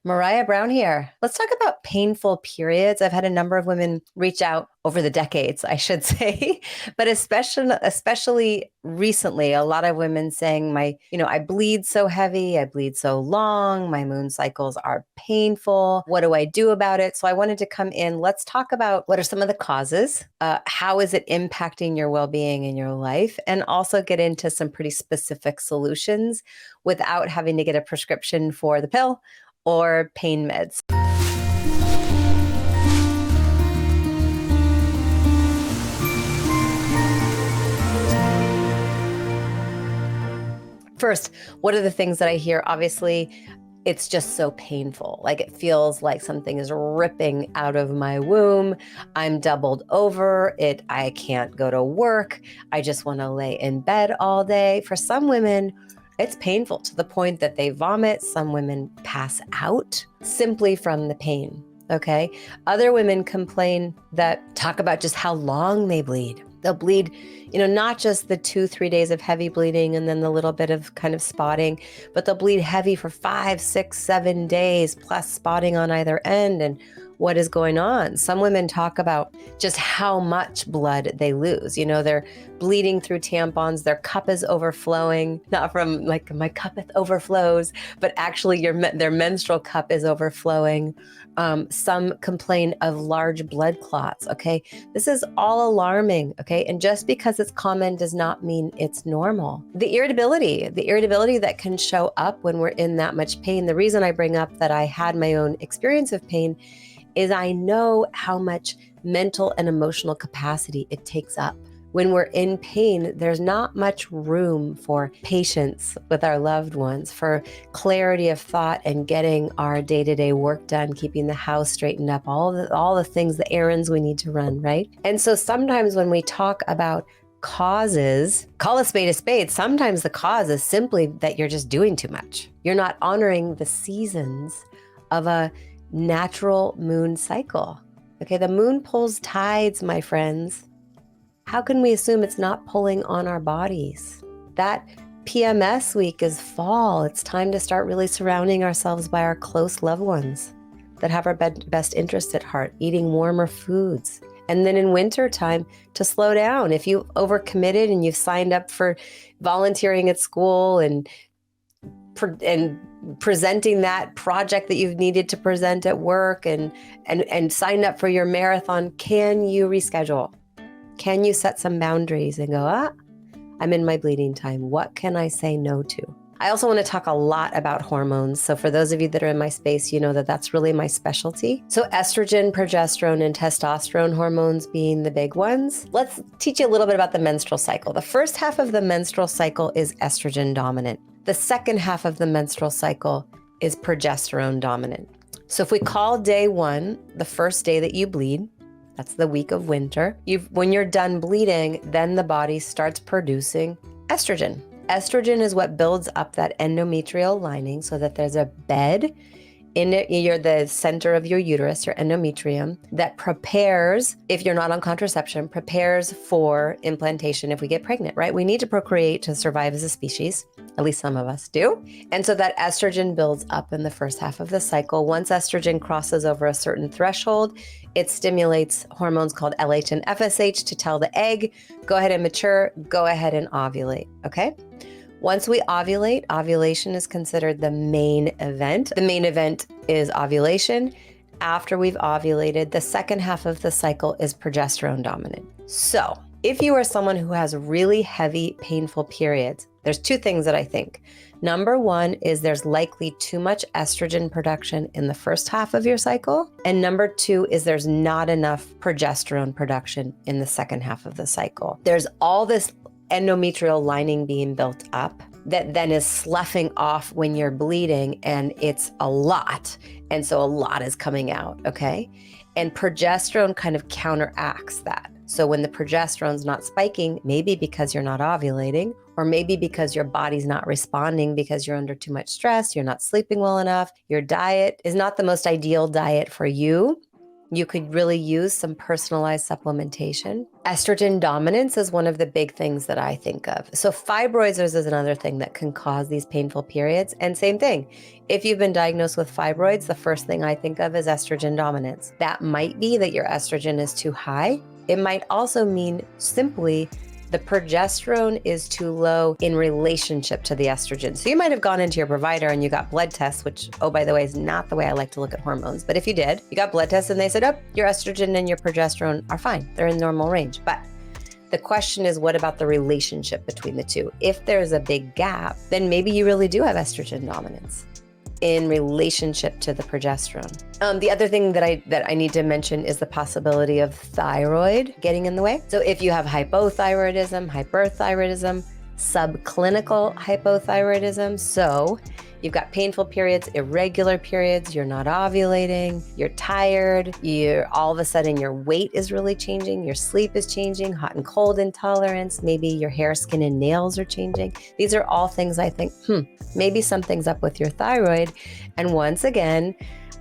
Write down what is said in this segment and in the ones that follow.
Maraya Brown here. Let's talk about painful periods. I've had a number of women reach out over the decades, I should say, but especially recently, a lot of women saying I bleed so heavy, I bleed so long, my moon cycles are painful. What do I do about it? So I wanted to come in. Let's talk about what are some of the causes, how is it impacting your well-being in your life, and also get into some pretty specific solutions without having to get a prescription for the pill or pain meds. First, what are the things that I hear? Obviously, it's just so painful. Like it feels like something is ripping out of my womb. I'm doubled over. I can't go to work. I just want to lay in bed all day. For some women, it's painful to the point that they vomit. Some women pass out simply from the pain. Okay. Other women complain talk about just how long they bleed. They'll bleed, not just the 2-3 days of heavy bleeding and then the little bit of kind of spotting, but they'll bleed heavy for 5, 6, 7 days plus spotting on either end. And what is going on? Some women talk about just how much blood they lose. They're bleeding through tampons, their cup is overflowing, not from like my cup overflows, but actually their menstrual cup is overflowing. Some complain of large blood clots. Okay. This is all alarming. Okay. And just because it's common does not mean it's normal. The irritability that can show up when we're in that much pain. The reason I bring up that I had my own experience of pain is I know how much mental and emotional capacity it takes up. When we're in pain, there's not much room for patience with our loved ones, for clarity of thought and getting our day-to-day work done, keeping the house straightened up, all the things, the errands we need to run, right? And so sometimes when we talk about causes, call a spade a spade. Sometimes the cause is simply that you're just doing too much. You're not honoring the seasons of a natural moon cycle. Okay, the moon pulls tides, my friends. How can we assume it's not pulling on our bodies? That PMS week is fall. It's time to start really surrounding ourselves by our close loved ones that have our best interest at heart, eating warmer foods. And then in winter time, to slow down. If you've overcommitted and you've signed up for volunteering at school and presenting that project that you've needed to present at work and signed up for your marathon, can you reschedule? Can you set some boundaries and go, I'm in my bleeding time. What can I say no to? I also want to talk a lot about hormones. So for those of you that are in my space, you know that that's really my specialty. So estrogen, progesterone, and testosterone hormones being the big ones. Let's teach you a little bit about the menstrual cycle. The first half of the menstrual cycle is estrogen dominant. The second half of the menstrual cycle is progesterone dominant. So if we call day 1, the first day that you bleed, that's the week of winter. When you're done bleeding, then the body starts producing estrogen. Estrogen is what builds up that endometrial lining so that there's a bed in it, you're the center of your uterus, your endometrium, that prepares, if you're not on contraception, prepares for implantation if we get pregnant, right? We need to procreate to survive as a species. At least some of us do. And so that estrogen builds up in the first half of the cycle. Once estrogen crosses over a certain threshold, it stimulates hormones called LH and FSH to tell the egg, go ahead and mature, go ahead and ovulate, okay? Once we ovulate, ovulation is considered the main event. The main event is ovulation. After we've ovulated, the second half of the cycle is progesterone dominant. So if you are someone who has really heavy, painful periods, there's 2 things that I think. Number 1 is there's likely too much estrogen production in the first half of your cycle. And number 2 is there's not enough progesterone production in the second half of the cycle. There's all this endometrial lining being built up that then is sloughing off when you're bleeding, and it's a lot. And so a lot is coming out, okay? And progesterone kind of counteracts that. So when the progesterone's not spiking, maybe because you're not ovulating, or maybe because your body's not responding because you're under too much stress, you're not sleeping well enough, your diet is not the most ideal diet for you, You could really use some personalized supplementation. Estrogen dominance is one of the big things that I think of. So fibroids is another thing that can cause these painful periods. And same thing, if you've been diagnosed with fibroids, the first thing I think of is estrogen dominance. That might be that your estrogen is too high. It might also mean simply the progesterone is too low in relationship to the estrogen. So you might have gone into your provider and you got blood tests, which, oh, by the way, is not the way I like to look at hormones. But if you did, you got blood tests and they said, oh, your estrogen and your progesterone are fine. They're in normal range. But the question is, what about the relationship between the two? If there's a big gap, then maybe you really do have estrogen dominance in relationship to the progesterone. The other thing that I need to mention is the possibility of thyroid getting in the way. So if you have hypothyroidism, hyperthyroidism, subclinical hypothyroidism, so you've got painful periods, irregular periods, you're not ovulating, you're tired, all of a sudden your weight is really changing, your sleep is changing, hot and cold intolerance, maybe your hair, skin, and nails are changing. These are all things I think, maybe something's up with your thyroid. And once again,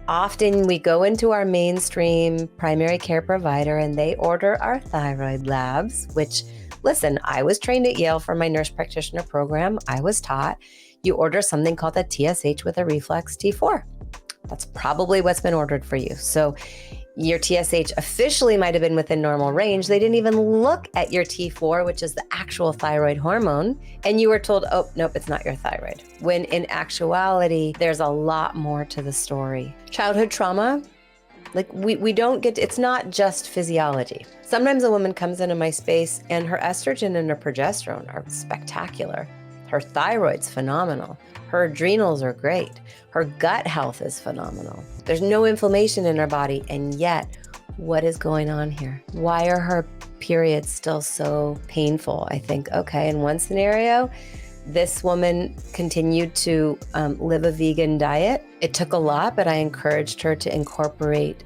often we go into our mainstream primary care provider and they order our thyroid labs, which, listen, I was trained at Yale for my nurse practitioner program. I was taught you order something called a TSH with a reflex T4. That's probably what's been ordered for you. So your TSH officially might have been within normal range. They didn't even look at your T4, which is the actual thyroid hormone. And you were told, oh, nope, it's not your thyroid. When in actuality, there's a lot more to the story. Childhood trauma, like we don't get, it's not just physiology. Sometimes a woman comes into my space and her estrogen and her progesterone are spectacular. Her thyroid's phenomenal. Her adrenals are great. Her gut health is phenomenal. There's no inflammation in her body. And yet, what is going on here? Why are her periods still so painful? I think, okay, in one scenario, this woman continued to live a vegan diet. It took a lot, but I encouraged her to incorporate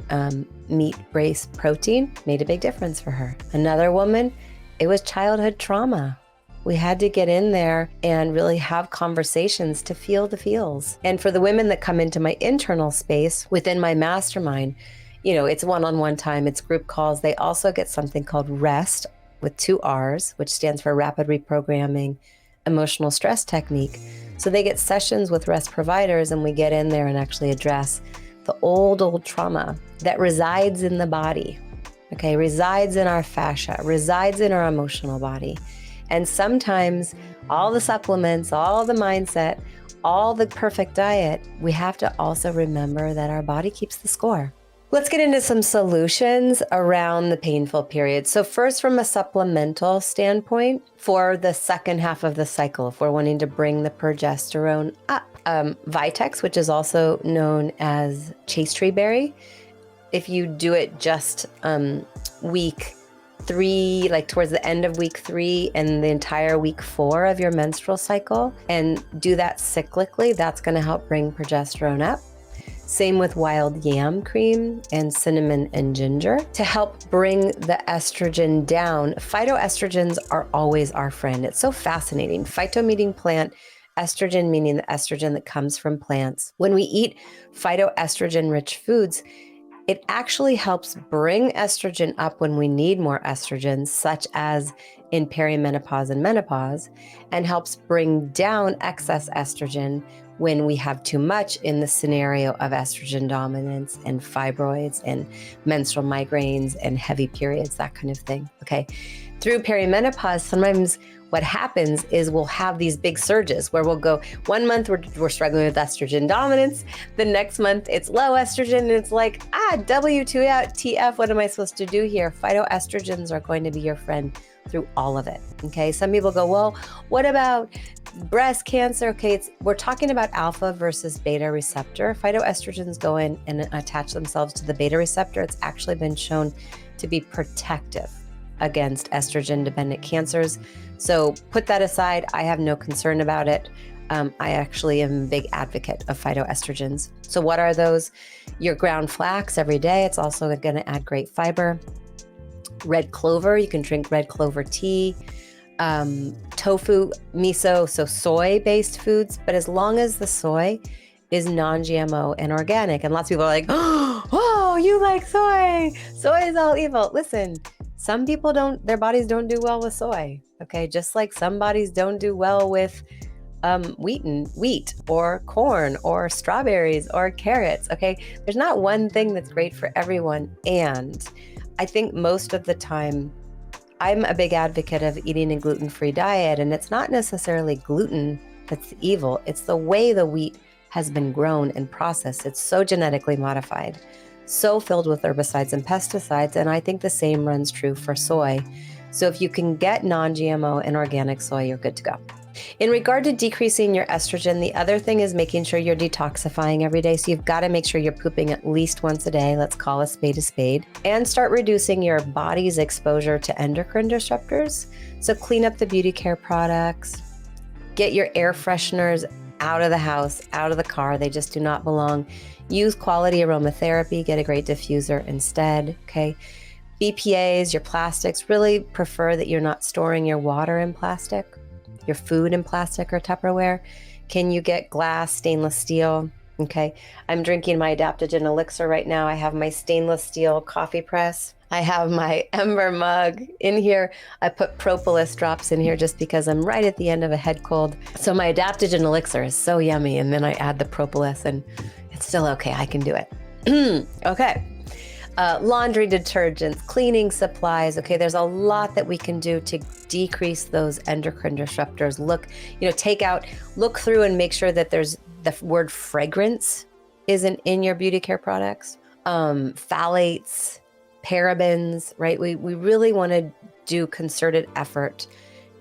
meat-based protein. Made a big difference for her. Another woman, it was childhood trauma. We had to get in there and really have conversations to feel the feels. And for the women that come into my internal space within my mastermind, it's one-on-one time, it's group calls. They also get something called REST with 2 R's, which stands for Rapid Reprogramming Emotional Stress Technique. So they get sessions with REST providers and we get in there and actually address the old trauma that resides in the body, okay, resides in our fascia, resides in our emotional body. And sometimes all the supplements, all the mindset, all the perfect diet, we have to also remember that our body keeps the score. Let's get into some solutions around the painful period. So first, from a supplemental standpoint, for the second half of the cycle, if we're wanting to bring the progesterone up, Vitex, which is also known as chaste tree berry, if you do it just week 3, like towards the end of week 3 and the entire week 4 of your menstrual cycle, and do that cyclically, that's going to help bring progesterone up. Same with wild yam cream and cinnamon and ginger to help bring the estrogen down. Phytoestrogens are always our friend. It's so fascinating. Phyto meaning plant, estrogen meaning the estrogen that comes from plants. When we eat phytoestrogen rich foods, it actually helps bring estrogen up when we need more estrogen, such as in perimenopause and menopause, and helps bring down excess estrogen when we have too much in the scenario of estrogen dominance and fibroids and menstrual migraines and heavy periods, that kind of thing. Okay. Through perimenopause, sometimes what happens is we'll have these big surges where we'll go 1 month we're struggling with estrogen dominance. The next month it's low estrogen and it's like, WTF, what am I supposed to do here? Phytoestrogens are going to be your friend through all of it. Okay. Some people go, well, what about breast cancer? Okay. We're talking about alpha versus beta receptor. Phytoestrogens go in and attach themselves to the beta receptor. It's actually been shown to be protective against estrogen-dependent cancers. So put that aside. I have no concern about it. I actually am a big advocate of phytoestrogens. So what are those? Your ground flax every day. It's also going to add great fiber. Red clover, you can drink red clover tea. Tofu, miso, so soy-based foods. But as long as the soy is non-GMO and organic. And lots of people are like, oh, no, you like soy. Soy is all evil. Listen, some people their bodies don't do well with soy. Okay. Just like some bodies don't do well with wheat or corn or strawberries or carrots. Okay. There's not one thing that's great for everyone. And I think most of the time, I'm a big advocate of eating a gluten-free diet, and it's not necessarily gluten that's evil. It's the way the wheat has been grown and processed. It's so genetically modified, so filled with herbicides and pesticides, and I think the same runs true for soy. So if you can get non-GMO and organic soy, you're good to go. In regard to decreasing your estrogen, the other thing is making sure you're detoxifying every day. So you've got to make sure you're pooping at least once a day. Let's call a spade, and start reducing your body's exposure to endocrine disruptors. So clean up the beauty care products, get your air fresheners out of the house, out of the car. They just do not belong. Use quality aromatherapy, get a great diffuser instead, okay? BPAs, your plastics, really prefer that you're not storing your water in plastic, your food in plastic or Tupperware. Can you get glass, stainless steel? Okay. I'm drinking my adaptogen elixir right now. I have my stainless steel coffee press. I have my Ember mug in here. I put propolis drops in here just because I'm right at the end of a head cold. So my adaptogen elixir is so yummy. And then I add the propolis and it's still okay. I can do it. Okay. Laundry detergents, cleaning supplies. Okay, there's a lot that we can do to decrease those endocrine disruptors. Look through and make sure that there's the word fragrance isn't in your beauty care products. Phthalates, parabens, right? We really want to do concerted effort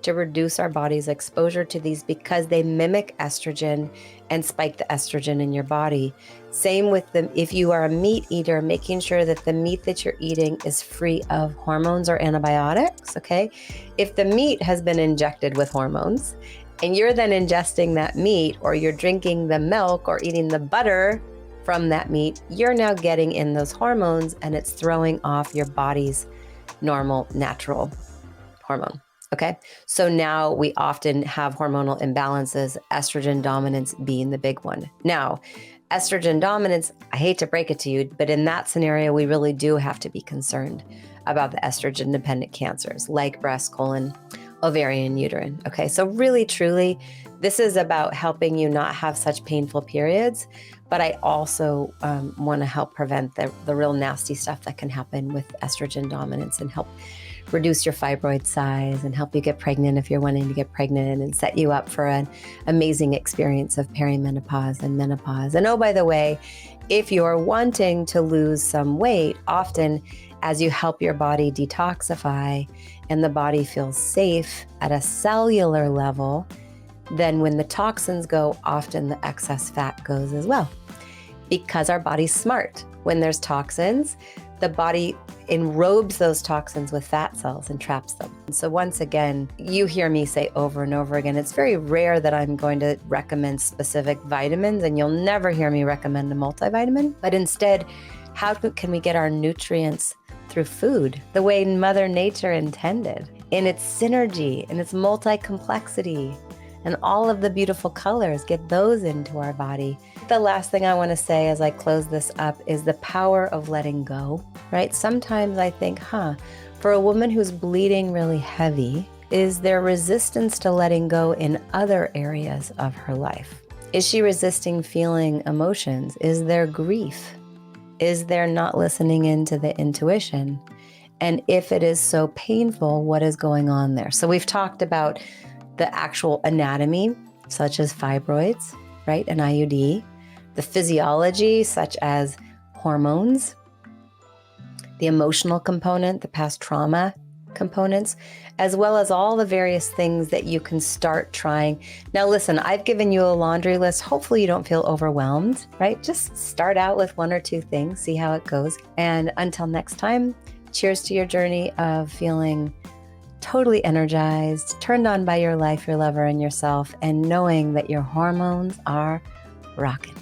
to reduce our body's exposure to these because they mimic estrogen and spike the estrogen in your body. Same with if you are a meat eater, making sure that the meat that you're eating is free of hormones or antibiotics, okay? If the meat has been injected with hormones and you're then ingesting that meat, or you're drinking the milk or eating the butter from that meat, you're now getting in those hormones and it's throwing off your body's normal, natural hormone. Okay, so now we often have hormonal imbalances, estrogen dominance being the big one. Now, estrogen dominance, I hate to break it to you, but in that scenario, we really do have to be concerned about the estrogen-dependent cancers like breast, colon, ovarian, uterine. Okay, so really, truly, this is about helping you not have such painful periods, but I also want to help prevent the real nasty stuff that can happen with estrogen dominance and help reduce your fibroid size and help you get pregnant if you're wanting to get pregnant, and set you up for an amazing experience of perimenopause and menopause. And oh, by the way, if you're wanting to lose some weight, often as you help your body detoxify and the body feels safe at a cellular level, then when the toxins go, often the excess fat goes as well. Because our body's smart. When there's toxins, the body enrobes those toxins with fat cells and traps them. And so once again, you hear me say over and over again, it's very rare that I'm going to recommend specific vitamins, and you'll never hear me recommend a multivitamin. But instead, how can we get our nutrients through food the way Mother Nature intended, in its synergy, in its multi-complexity, and all of the beautiful colors, get those into our body. The last thing I want to say as I close this up is the power of letting go, right? Sometimes I think, for a woman who's bleeding really heavy, is there resistance to letting go in other areas of her life? Is she resisting feeling emotions? Is there grief? Is there not listening into the intuition? And if it is so painful, what is going on there? So we've talked about the actual anatomy, such as fibroids, right? An IUD, the physiology, such as hormones, the emotional component, the past trauma components, as well as all the various things that you can start trying. Now, listen, I've given you a laundry list. Hopefully you don't feel overwhelmed, right? Just start out with one or two things, see how it goes. And until next time, cheers to your journey of feeling totally energized, turned on by your life, your lover, and yourself, and knowing that your hormones are rocking.